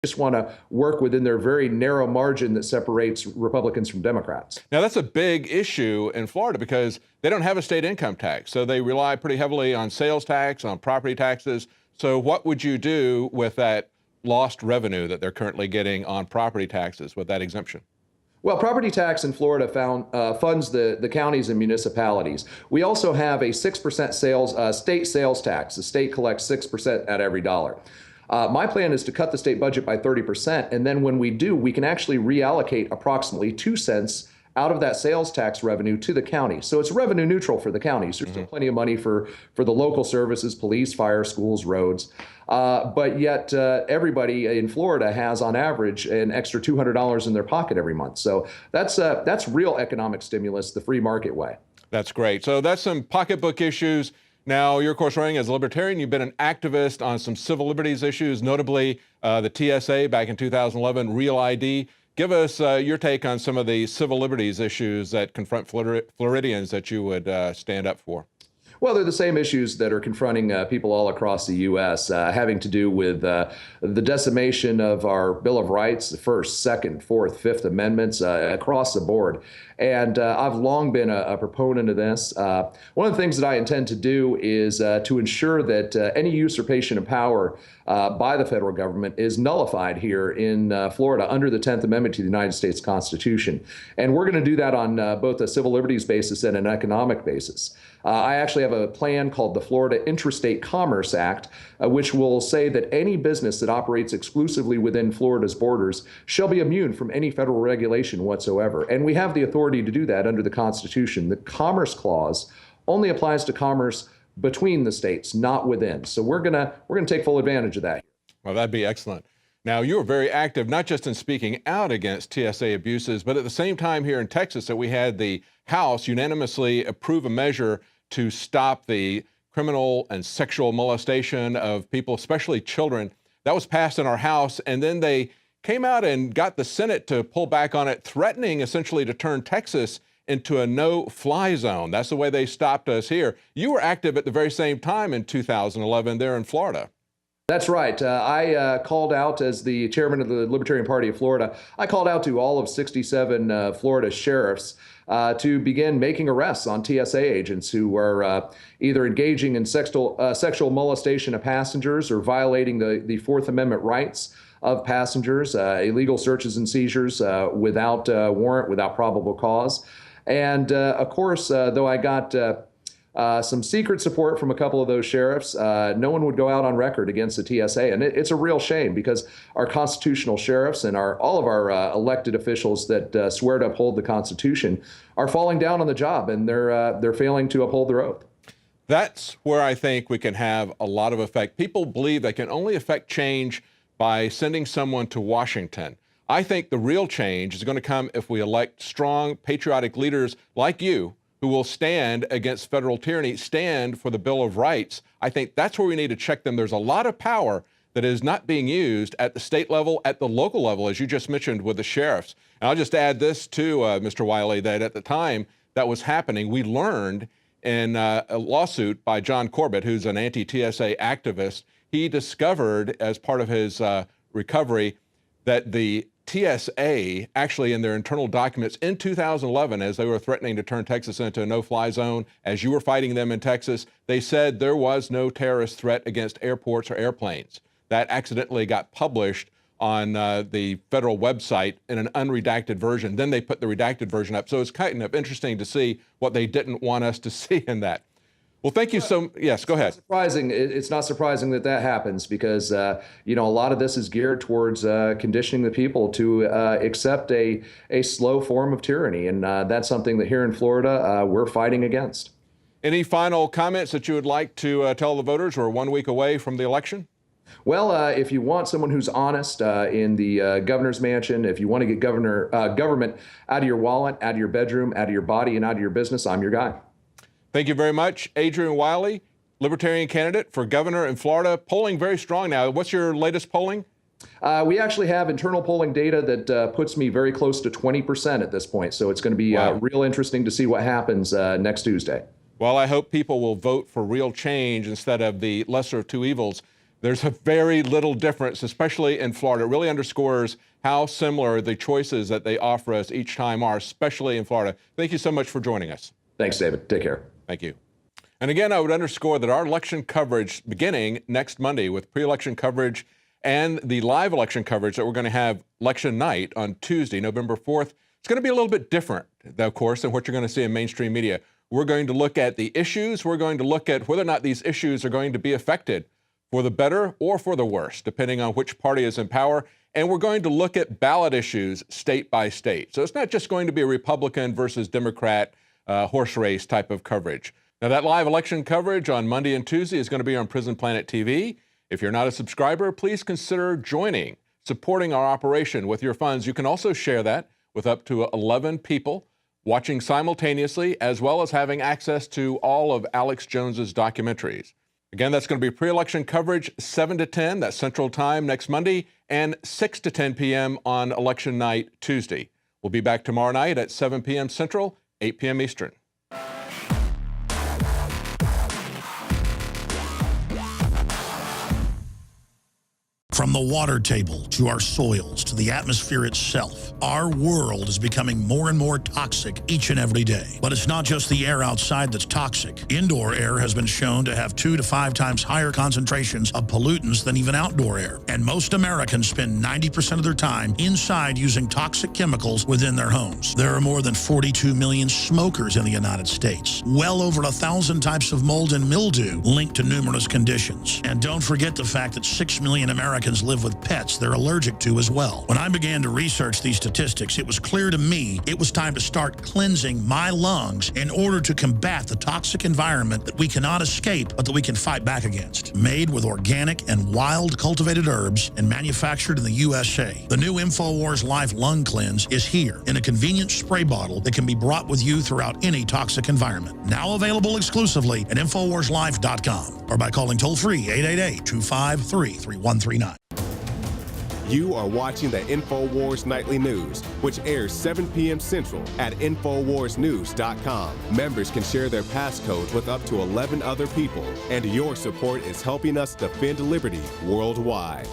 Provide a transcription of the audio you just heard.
just want to work within their very narrow margin that separates Republicans from Democrats. Now, that's a big issue in Florida because they don't have a state income tax. So they rely pretty heavily on sales tax, on property taxes. So what would you do with that lost revenue that they're currently getting on property taxes with that exemption? Well, property tax in Florida funds the counties and municipalities. We also have a 6% state sales tax. The state collects 6% at every dollar. My plan is to cut the state budget by 30%, and then when we do, we can actually reallocate approximately 2 cents out of that sales tax revenue to the county. So it's revenue neutral for the counties. There's still plenty of money for the local services, police, fire, schools, roads. But yet everybody in Florida has, on average, an extra $200 in their pocket every month. So that's real economic stimulus the free market way. That's great. So that's some pocketbook issues. Now, you're, of course, running as a libertarian. You've been an activist on some civil liberties issues, notably the TSA back in 2011, Real ID. Give us your take on some of the civil liberties issues that confront Floridians that you would stand up for. Well, they're the same issues that are confronting people all across the U.S., having to do with the decimation of our Bill of Rights, the First, Second, Fourth, Fifth Amendments across the board. And I've long been a proponent of this. One of the things that I intend to do is to ensure that any usurpation of power by the federal government is nullified here in Florida under the 10th Amendment to the United States Constitution. And we're going to do that on both a civil liberties basis and an economic basis. I actually have a plan called the Florida Intrastate Commerce Act, which will say that any business that operates exclusively within Florida's borders shall be immune from any federal regulation whatsoever. And we have the authority to do that under the Constitution. The Commerce Clause only applies to commerce between the states, not within. So we're gonna take full advantage of that. Well, that'd be excellent. Now, you were very active, not just in speaking out against TSA abuses, but at the same time here in Texas that we had the House unanimously approve a measure to stop the criminal and sexual molestation of people, especially children. That was passed in our House, and then they came out and got the Senate to pull back on it, threatening essentially to turn Texas into a no-fly zone. That's the way they stopped us here. You were active at the very same time in 2011 there in Florida. That's right. I called out, as the chairman of the Libertarian Party of Florida, I called out to all of 67 Florida sheriffs to begin making arrests on TSA agents who were either engaging in sexual molestation of passengers or violating the Fourth Amendment rights of passengers, illegal searches and seizures without warrant, without probable cause. And of course, though I got some secret support from a couple of those sheriffs, no one would go out on record against the TSA. And it's a real shame because our constitutional sheriffs and all of our elected officials that swear to uphold the Constitution are falling down on the job, and they're failing to uphold their oath. That's where I think we can have a lot of effect. People believe they can only affect change by sending someone to Washington. I think the real change is going to come if we elect strong, patriotic leaders like you, who will stand against federal tyranny, stand for the Bill of Rights. I think that's where we need to check them. There's a lot of power that is not being used at the state level, at the local level, as you just mentioned with the sheriffs. And I'll just add this too, Mr. Wiley, that at the time that was happening, we learned in a lawsuit by John Corbett, who's an anti-TSA activist, he discovered as part of his recovery that the TSA actually in their internal documents in 2011, as they were threatening to turn Texas into a no-fly zone, as you were fighting them in Texas, they said there was no terrorist threat against airports or airplanes. That accidentally got published on the federal website in an unredacted version. Then they put the redacted version up. So it's kind of interesting to see what they didn't want us to see in that. Well, thank you so much. Yes, go ahead. It's not surprising that that happens because, you know, a lot of this is geared towards conditioning the people to accept a slow form of tyranny. And that's something that here in Florida, we're fighting against. Any final comments that you would like to tell the voters? We're 1 week away from the election. Well, if you want someone who's honest in the governor's mansion, if you want to get government out of your wallet, out of your bedroom, out of your body, and out of your business, I'm your guy. Thank you very much. Adrian Wiley, Libertarian candidate for governor in Florida, polling very strong now. What's your latest polling? We actually have internal polling data that puts me very close to 20% at this point. So it's going to be real interesting to see what happens next Tuesday. Well, I hope people will vote for real change instead of the lesser of two evils. There's a very little difference, especially in Florida. It really underscores how similar the choices that they offer us each time are, especially in Florida. Thank you so much for joining us. Thanks, David. Take care. Thank you. And again, I would underscore that our election coverage beginning next Monday with pre-election coverage and the live election coverage that we're going to have election night on Tuesday, November 4th, it's going to be a little bit different, of course, than what you're going to see in mainstream media. We're going to look at the issues. We're going to look at whether or not these issues are going to be affected for the better or for the worse, depending on which party is in power. And we're going to look at ballot issues state by state. So it's not just going to be a Republican versus Democrat horse race type of coverage. Now, that live election coverage on Monday and Tuesday is going to be on Prison Planet TV. If you're not a subscriber, please consider joining, supporting our operation with your funds. You can also share that with up to 11 people watching simultaneously, as well as having access to all of Alex Jones's documentaries. Again, that's going to be pre-election coverage 7 to 10, that's Central Time next Monday, and 6 to 10 p.m. on election night Tuesday. We'll be back tomorrow night at 7 p.m. Central, 8 p.m. Eastern. From the water table to our soils to the atmosphere itself, our world is becoming more and more toxic each and every day. But it's not just the air outside that's toxic. Indoor air has been shown to have 2 to 5 times higher concentrations of pollutants than even outdoor air. And most Americans spend 90% of their time inside using toxic chemicals within their homes. There are more than 42 million smokers in the United States. Well over 1,000 types of mold and mildew linked to numerous conditions. And don't forget the fact that 6 million Americans live with pets they're allergic to as well. When I began to research these statistics, it was clear to me it was time to start cleansing my lungs in order to combat the toxic environment that we cannot escape, but that we can fight back against. Made with organic and wild cultivated herbs and manufactured in the USA, the new INFOWARS Life Lung Cleanse is here in a convenient spray bottle that can be brought with you throughout any toxic environment. Now available exclusively at InfoWarsLife.com or by calling toll-free 888-253-3139. You are watching the InfoWars Nightly News, which airs 7 p.m. Central at InfoWarsNews.com. Members can share their passcodes with up to 11 other people, and your support is helping us defend liberty worldwide.